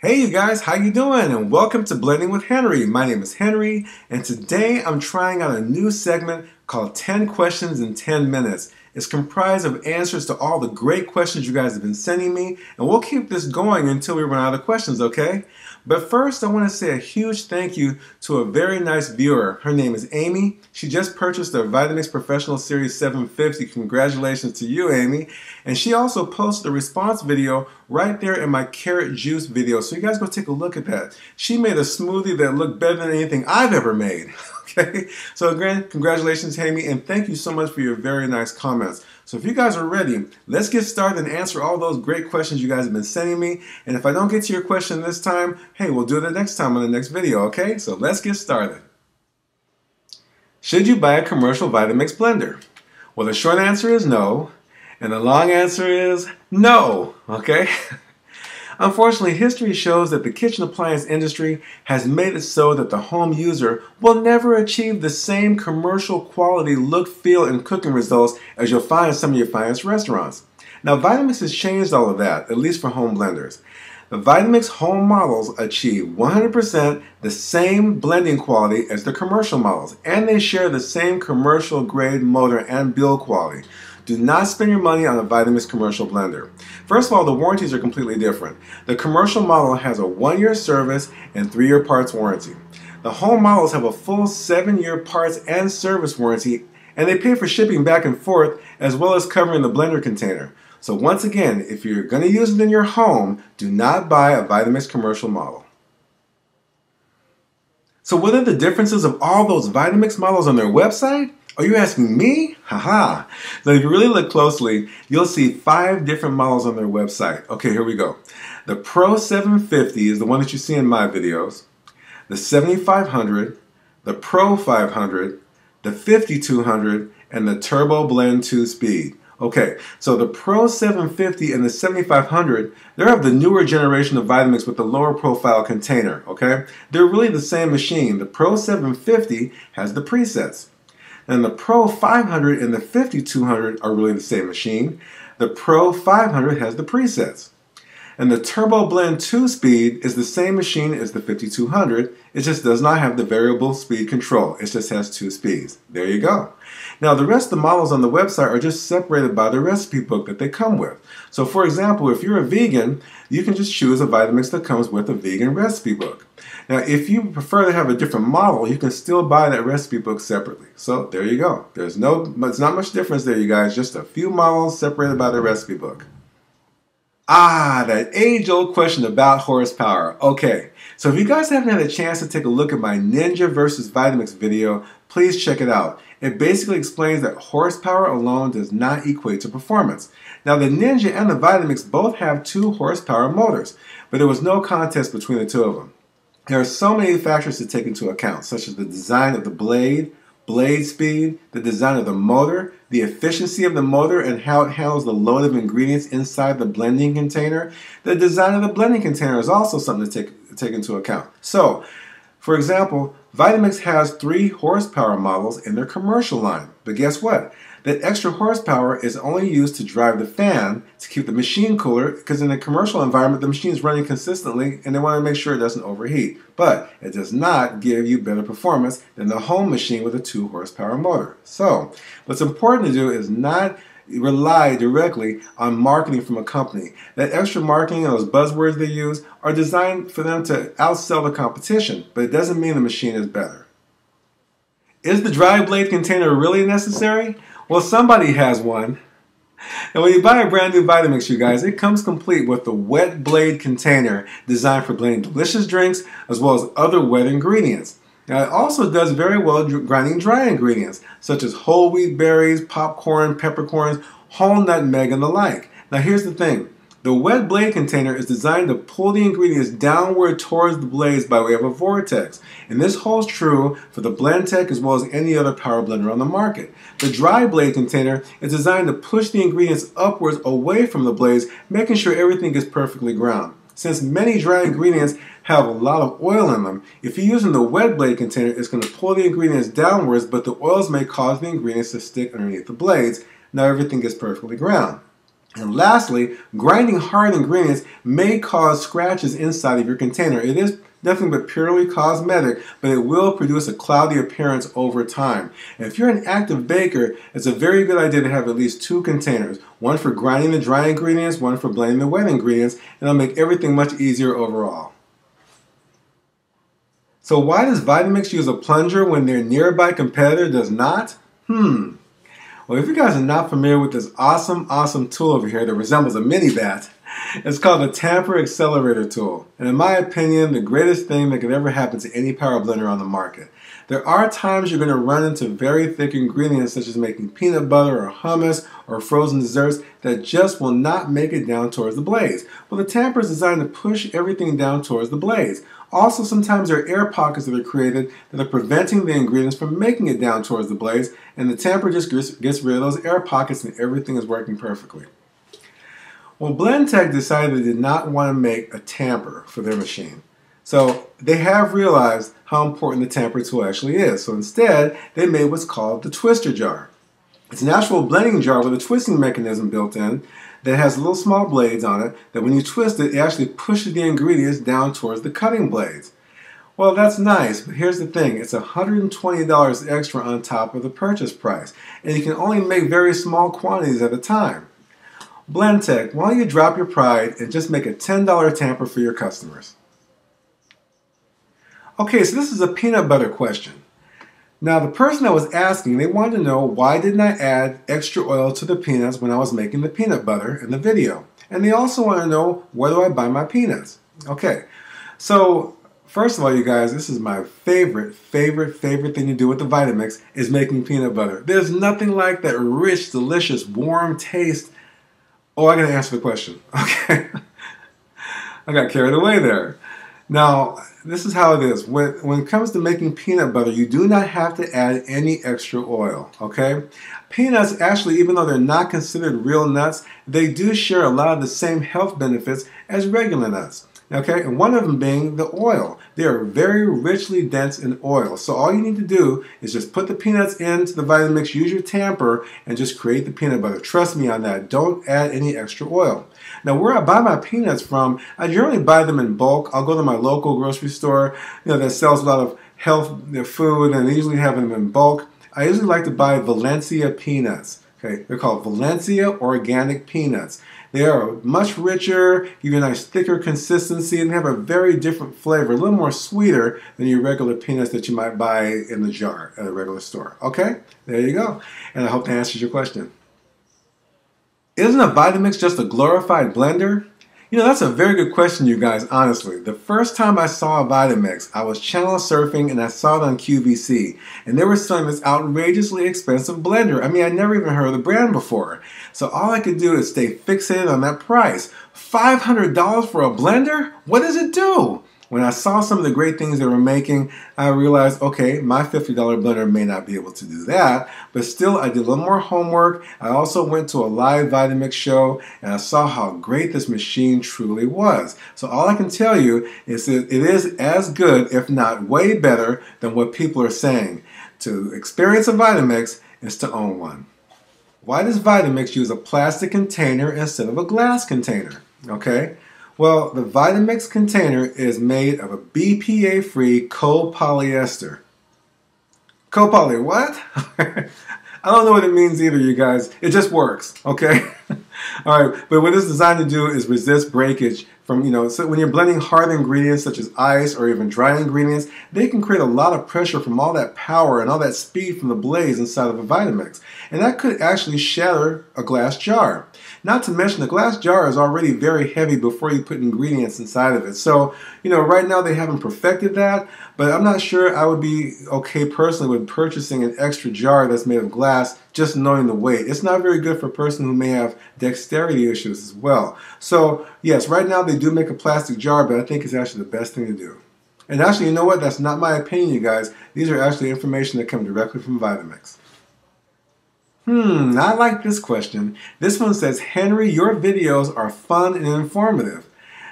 Hey you guys, how you doing? And welcome to Blending with Henry. My name is Henry, and today I'm trying out a new segment called 10 Questions in 10 Minutes. It's comprised of answers to all the great questions you guys have been sending me, and we'll keep this going until we run out of questions, okay? But first, I want to say a huge thank you to a very nice viewer. Her name is Amy. She just purchased the Vitamix Professional Series 750. Congratulations to you, Amy. And she also posted a response video right there in my carrot juice video. So you guys go take a look at that. She made a smoothie that looked better than anything I've ever made. Okay, so again, congratulations, Amy, and thank you so much for your very nice comments. So if you guys are ready, let's get started and answer all those great questions you guys have been sending me. And if I don't get to your question this time, hey, we'll do it the next time on the next video, okay? So let's get started. Should you buy a commercial Vitamix blender? Well, the short answer is no, and the long answer is no, okay? Unfortunately, history shows that the kitchen appliance industry has made it so that the home user will never achieve the same commercial quality look, feel, and cooking results as you'll find in some of your finest restaurants. Now, Vitamix has changed all of that, at least for home blenders. The Vitamix home models achieve 100% the same blending quality as the commercial models, and they share the same commercial grade motor and build quality. Do not spend your money on a Vitamix commercial blender. First of all, the warranties are completely different. The commercial model has a 1-year service and 3-year parts warranty. The home models have a full 7-year parts and service warranty, and they pay for shipping back and forth as well as covering the blender container. So once again, if you're going to use it in your home, do not buy a Vitamix commercial model. So what are the differences of all those Vitamix models on their website? Are you asking me? Haha. So if you really look closely, you'll see 5 different models on their website. Okay, here we go. The Pro 750 is the one that you see in my videos. The 7500, the Pro 500, the 5200, and the Turbo Blend 2-speed. Okay, so the Pro 750 and the 7500, they're of the newer generation of Vitamix with the lower profile container, okay? They're really the same machine. The Pro 750 has the presets. And the Pro 500 and the 5200 are really the same machine. The Pro 500 has the presets. And the Turbo Blend 2-speed is the same machine as the 5200. It just does not have the variable speed control. It just has 2 speeds. There you go. Now the rest of the models on the website are just separated by the recipe book that they come with. So for example, if you're a vegan, you can just choose a Vitamix that comes with a vegan recipe book. Now if you prefer to have a different model, you can still buy that recipe book separately. So there you go. It's not much difference there, you guys. Just a few models separated by the recipe book. Ah, that age-old question about horsepower. Okay, so if you guys haven't had a chance to take a look at my Ninja versus Vitamix video, please check it out. It basically explains that horsepower alone does not equate to performance. Now the Ninja and the Vitamix both have 2 horsepower motors, but there was no contest between the 2 of them. There are so many factors to take into account, such as the design of the blade speed, the design of the motor, the efficiency of the motor and how it handles the load of ingredients inside the blending container. The design of the blending container is also something to take into account. So, for example, Vitamix has 3 horsepower models in their commercial line. But guess what? That extra horsepower is only used to drive the fan to keep the machine cooler, because in the commercial environment the machine is running consistently and they want to make sure it doesn't overheat. But it does not give you better performance than the home machine with a 2 horsepower motor. So what's important to do is not rely directly on marketing from a company. That extra marketing and those buzzwords they use are designed for them to outsell the competition, but it doesn't mean the machine is better. Is the dry blade container really necessary? Well, somebody has one. And when you buy a brand new Vitamix, you guys, it comes complete with the wet blade container designed for blending delicious drinks as well as other wet ingredients. Now it also does very well grinding dry ingredients such as whole wheat berries, popcorn, peppercorns, whole nutmeg, and the like. Now here's the thing. The wet blade container is designed to pull the ingredients downward towards the blades by way of a vortex. And this holds true for the Blendtec as well as any other power blender on the market. The dry blade container is designed to push the ingredients upwards away from the blades, making sure everything is perfectly ground. Since many dry ingredients have a lot of oil in them, if you're using the wet blade container, it's going to pull the ingredients downwards, but the oils may cause the ingredients to stick underneath the blades. Now everything gets perfectly ground. And lastly, grinding hard ingredients may cause scratches inside of your container. It is nothing but purely cosmetic, but it will produce a cloudy appearance over time. And if you're an active baker, it's a very good idea to have at least 2 containers. One for grinding the dry ingredients, one for blending the wet ingredients, and it'll make everything much easier overall. So why does Vitamix use a plunger when their nearby competitor does not? Well, if you guys are not familiar with this awesome tool over here that resembles a mini bat, it's called the Tamper Accelerator tool. And in my opinion, the greatest thing that could ever happen to any power blender on the market. There are times you're going to run into very thick ingredients such as making peanut butter or hummus or frozen desserts that just will not make it down towards the blaze. Well, the tamper is designed to push everything down towards the blaze. Also, sometimes there are air pockets that are created that are preventing the ingredients from making it down towards the blaze, and the tamper just gets rid of those air pockets and everything is working perfectly. Well, Blendtec decided they did not want to make a tamper for their machine. So they have realized how important the tamper tool actually is. So instead, they made what's called the twister jar. It's an actual blending jar with a twisting mechanism built in that has little small blades on it that when you twist it, it actually pushes the ingredients down towards the cutting blades. Well, that's nice, but here's the thing. It's $120 extra on top of the purchase price, and you can only make very small quantities at a time. Blendtec, why don't you drop your pride and just make a $10 tamper for your customers? Okay, so this is a peanut butter question. Now, the person that was asking, they wanted to know why didn't I add extra oil to the peanuts when I was making the peanut butter in the video? And they also want to know, where do I buy my peanuts? Okay, so first of all, you guys, this is my favorite thing to do with the Vitamix is making peanut butter. There's nothing like that rich, delicious, warm taste. Oh, I gotta answer the question. Okay, I got carried away there. Now, this is how it is. When it comes to making peanut butter, you do not have to add any extra oil, okay? Peanuts, actually, even though they're not considered real nuts, they do share a lot of the same health benefits as regular nuts, okay? And one of them being the oil. They are very richly dense in oil. So all you need to do is just put the peanuts into the Vitamix, use your tamper, and just create the peanut butter. Trust me on that. Don't add any extra oil. Now, where I buy my peanuts from, I generally buy them in bulk. I'll go to my local grocery store, that sells a lot of health food, and they usually have them in bulk. I usually like to buy Valencia peanuts. Okay, they're called Valencia organic peanuts. They are much richer, give you a nice thicker consistency, and have a very different flavor, a little more sweeter than your regular peanuts that you might buy in the jar at a regular store. Okay, there you go. And I hope that answers your question. Isn't a Vitamix just a glorified blender? That's a very good question, you guys, honestly. The first time I saw a Vitamix, I was channel surfing and I saw it on QVC. And they were selling this outrageously expensive blender. I mean, I never even heard of the brand before. So all I could do is stay fixated on that price. $500 for a blender? What does it do? When I saw some of the great things they were making, I realized, okay, my $50 blender may not be able to do that, but still I did a little more homework. I also went to a live Vitamix show and I saw how great this machine truly was. So all I can tell you is that it is as good, if not way better, than what people are saying. To experience a Vitamix is to own one. Why does Vitamix use a plastic container instead of a glass container? Okay. Well, the Vitamix container is made of a BPA-free copolyester. Copoly, what? I don't know what it means either, you guys. It just works, okay? All right, but what it's designed to do is resist breakage from, so when you're blending hard ingredients such as ice or even dry ingredients, they can create a lot of pressure from all that power and all that speed from the blaze inside of a Vitamix. And that could actually shatter a glass jar. Not to mention the glass jar is already very heavy before you put ingredients inside of it. So, right now they haven't perfected that, but I'm not sure I would be okay personally with purchasing an extra jar that's made of glass just knowing the weight. It's not very good for a person who may have dexterity issues as well. So, yes, right now they do make a plastic jar, but I think it's actually the best thing to do. And actually, you know what? That's not my opinion, you guys. These are actually information that come directly from Vitamix. I like this question. This one says, Henry, your videos are fun and informative.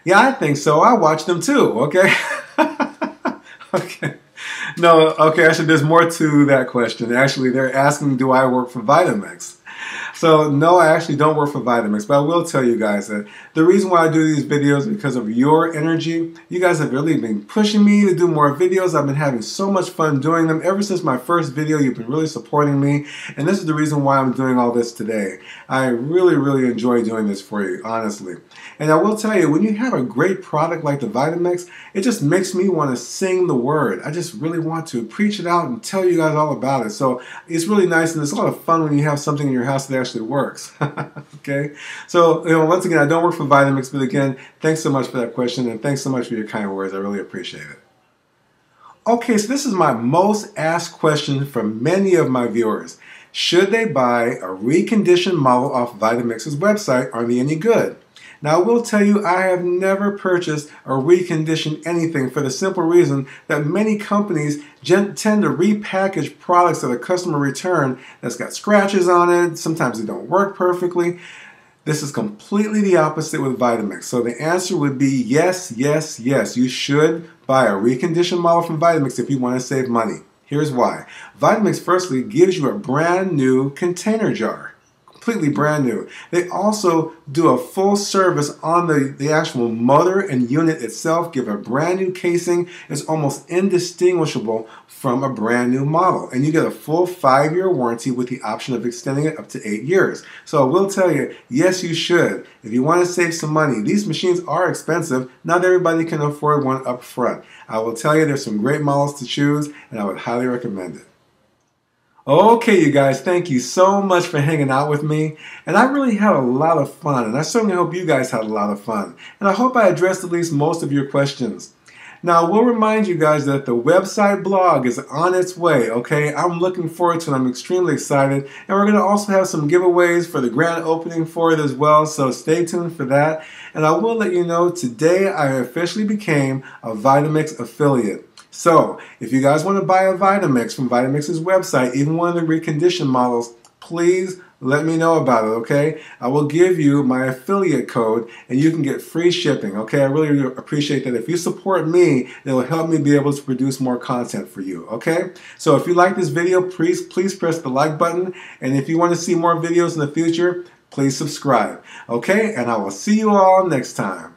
Yeah, I think so. I watch them too, okay? Okay. No, okay, actually, there's more to that question. Actually, they're asking, do I work for Vitamix? So no, I actually don't work for Vitamix, but I will tell you guys that the reason why I do these videos is because of your energy. You guys have really been pushing me to do more videos. I've been having so much fun doing them. Ever since my first video, you've been really supporting me, and this is the reason why I'm doing all this today. I really, really enjoy doing this for you, honestly. And I will tell you, when you have a great product like the Vitamix, it just makes me want to sing the word. I just really want to preach it out and tell you guys all about it. So it's really nice, and it's a lot of fun when you have something in your house that actually works. Okay? So, once again, I don't work for Vitamix, but again, thanks so much for that question, and thanks so much for your kind words. I really appreciate it. Okay, so this is my most asked question from many of my viewers. Should they buy a reconditioned model off Vitamix's website? Are they any good? Now, I will tell you, I have never purchased or reconditioned anything for the simple reason that many companies tend to repackage products that a customer return that's got scratches on it. Sometimes they don't work perfectly. This is completely the opposite with Vitamix. So the answer would be yes, yes, yes. You should buy a reconditioned model from Vitamix if you want to save money. Here's why. Vitamix firstly gives you a brand new container jar. Completely brand new. They also do a full service on the actual motor and unit itself, give a brand new casing. It's almost indistinguishable from a brand new model. And you get a full 5-year warranty with the option of extending it up to 8 years. So I will tell you, yes, you should. If you want to save some money, these machines are expensive. Not everybody can afford one up front. I will tell you, there's some great models to choose, and I would highly recommend it. Okay, you guys, thank you so much for hanging out with me. And I really had a lot of fun, and I certainly hope you guys had a lot of fun. And I hope I addressed at least most of your questions. Now, I will remind you guys that the website blog is on its way, okay? I'm looking forward to it. I'm extremely excited. And we're going to also have some giveaways for the grand opening for it as well, so stay tuned for that. And I will let you know, today I officially became a Vitamix affiliate. So, if you guys want to buy a Vitamix from Vitamix's website, even one of the reconditioned models, please let me know about it, okay? I will give you my affiliate code and you can get free shipping, okay? I really appreciate that. If you support me, it will help me be able to produce more content for you, okay? So if you like this video, please press the like button. And if you want to see more videos in the future, please subscribe, okay? And I will see you all next time.